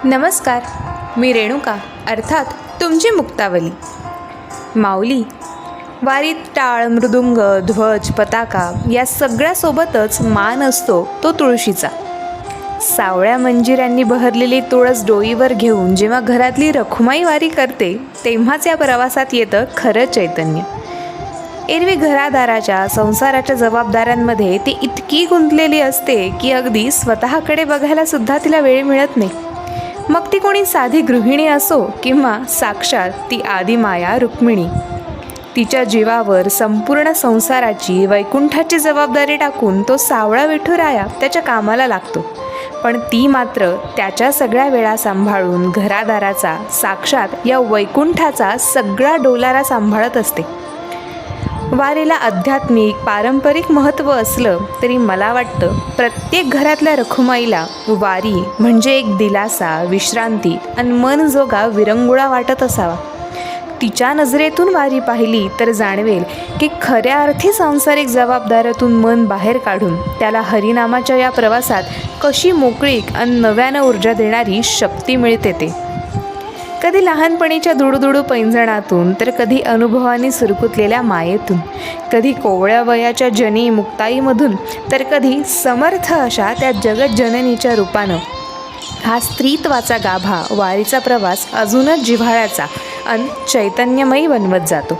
नमस्कार, मी रेणुका अर्थात तुमची मुक्तावली. माऊली वारीत टाळ, मृदुंग, ध्वज, पताका या सगळ्यासोबतच मान असतो तो तुळशीचा. सावळ्या मंजिऱ्यांनी बहरलेली तुळस डोईवर घेऊन जेव्हा घरातली रखुमाई वारी करते तेव्हाच या प्रवासात येतं खरं चैतन्य. एरवी घरादाराच्या संसाराच्या जबाबदाऱ्यांमध्ये ती इतकी गुंतलेली असते की अगदी स्वतःकडे बघायला सुद्धा तिला वेळ मिळत नाही. मग ती कोणी साधी गृहिणी असो किंवा साक्षात ती आदिमाया रुक्मिणी. तिच्या जीवावर संपूर्ण संसाराची, वैकुंठाची जबाबदारी टाकून तो सावळा विठुराया त्याच्या कामाला लागतो. पण ती मात्र त्याच्या सगळ्या वेळा सांभाळून घरादाराचा, साक्षात या वैकुंठाचा सगळा डोलारा सांभाळत असते. वारीला आध्यात्मिक, पारंपरिक महत्त्व असलं तरी मला वाटतं प्रत्येक घरातल्या रखुमाईला वारी म्हणजे एक दिलासा, विश्रांती आणि मनजोगा विरंगुळा वाटत असावा. तिच्या नजरेतून वारी पाहिली तर जाणवेल की खऱ्या अर्थी सांसारिक जबाबदाऱ्यातून मन बाहेर काढून त्याला हरिनामाच्या या प्रवासात कशी मोकळीक आणि नव्यानं ऊर्जा देणारी शक्ती मिळते ते. कधी लहानपणीच्या दुडूदुडू पैंजणातून तर कधी अनुभवाने सुरकुतलेल्या मायेतून, कधी कोवळ्या वयाच्या जनी मुक्ताईमधून तर कधी समर्थ अशा त्या जगज्जननीच्या रूपानं हा स्त्रीत्वाचा गाभा वारीचा प्रवास अजूनच जिव्हाळ्याचा आणि चैतन्यमयी बनवत जातो.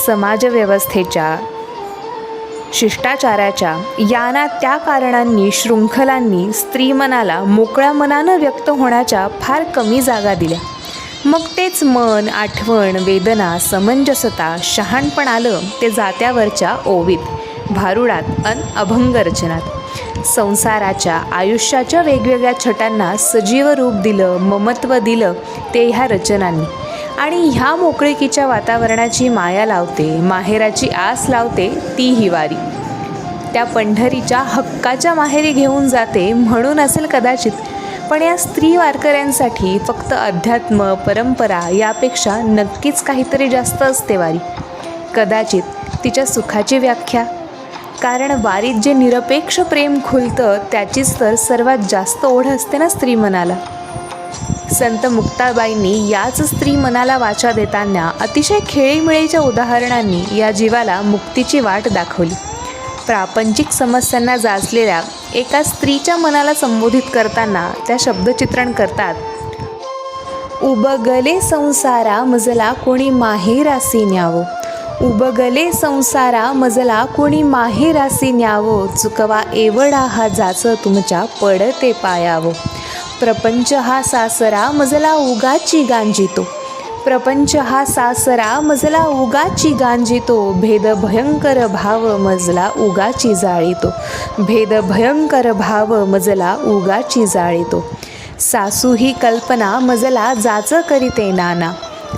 समाजव्यवस्थेच्या, शिष्टाचाराच्या याना त्या कारणांनी, शृंखलांनी स्त्रीमनाला मोकळ्या मनानं व्यक्त होण्याच्या फार कमी जागा दिल्या. मग तेच मन, आठवण, वेदना, समंजसता, शहाणपण आलं ते जात्यावरच्या ओवीत, भारुडात अन अभंग रचनात. संसाराच्या, आयुष्याच्या वेगवेगळ्या छटांना सजीव रूप दिलं, ममत्व दिलं ते ह्या रचनांनी. आणि ह्या मोकळीकीच्या वातावरणाची माया लावते, माहेराची आस लावते ती ही वारी. त्या पंढरीच्या हक्काच्या माहेरी घेऊन जाते म्हणून असेल कदाचित, पण या स्त्री वारकऱ्यांसाठी फक्त अध्यात्म, परंपरा यापेक्षा नक्कीच काहीतरी जास्त असते वारी. कदाचित तिच्या सुखाची व्याख्या. कारण वारीत जे निरपेक्ष प्रेम खुलतं त्याचीच तर सर्वात जास्त ओढ असते ना स्त्री मनाला. संत मुक्ताबाईंनी याच स्त्री मनाला वाचा देताना अतिशय खेळीमेळीच्या उदाहरणांनी या जीवाला मुक्तीची वाट दाखवली. प्रापंचिक समस्यांना जाचलेल्या एका स्त्रीच्या मनाला संबोधित करताना त्या शब्दचित्रण करतात. उबगले संसारा मजला कोणी माहेरासी न्यावो, उबगले संसारा मजला कोणी माहेरासी न्यावो, चुकवा एवढा हा जाच तुमच्या पडते पायावो. प्रपंच हा सासरा मजला उगाची गांजितो, प्रपंच हा सासरा मजला उगाची गांजितो, भेद भयंकर भाव मजला उगाची जाळीतो, भेद भयंकर भाव मजला उगाची जाळीतो. सासू ही कल्पना मजला जाच करीते नाना,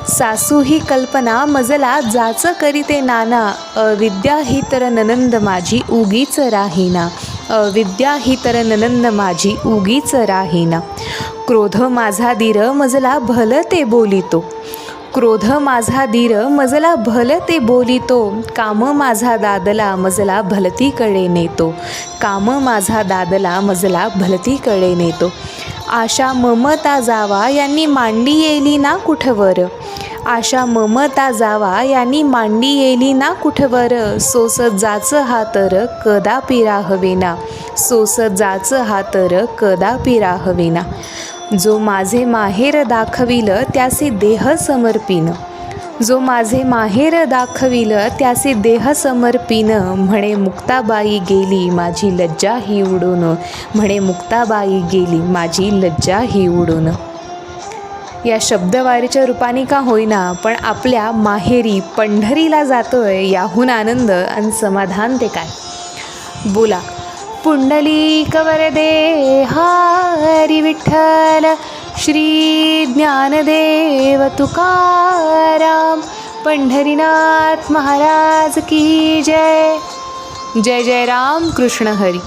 सासू ही कल्पना मजला जाच करीते नाना, अविद्या ही तर ननंद माझी उगीच राहीना, अविद्या ही तर ननंद माझी उगीच राहीना. क्रोध माझा धीर मजला भल ते बोलितो, क्रोध माझा धीर मजला भल ते बोलितो, काम माझा दादला मजला भलतीकडे नेतो, काम माझा दादला मजला भलतीकडे नेतो. आशा ममता जावा यांनी मांडी येली ना कुठवर, आशा ममता जावा यांनी मांडी येली ना कुठवर, सोस जाच हा तर कदापि राहवेना, सोस जाच हा तर कदापि राहवेना. जो माझे माहेर दाखविल त्याचे देह समर्पिन, जो माझे माहेर दाखविल त्याचे देह समर्पिन, म्हणे मुक्ताबाई गेली माझी लज्जा ही उडून, म्हणे मुक्ताबाई गेली माझी लज्जा ही उडून. या शब्दवारीच्या रूपाने का होईना पण आपल्या माहेरी पंढरीला जातोय याहून आनंद आणि समाधान ते काय. बोला पुंडलिक वरदे हरी विठ्ठल, श्री ज्ञानदेव तुकाराम, पंढरीनाथ महाराज की जय. जय जय राम कृष्ण हरी.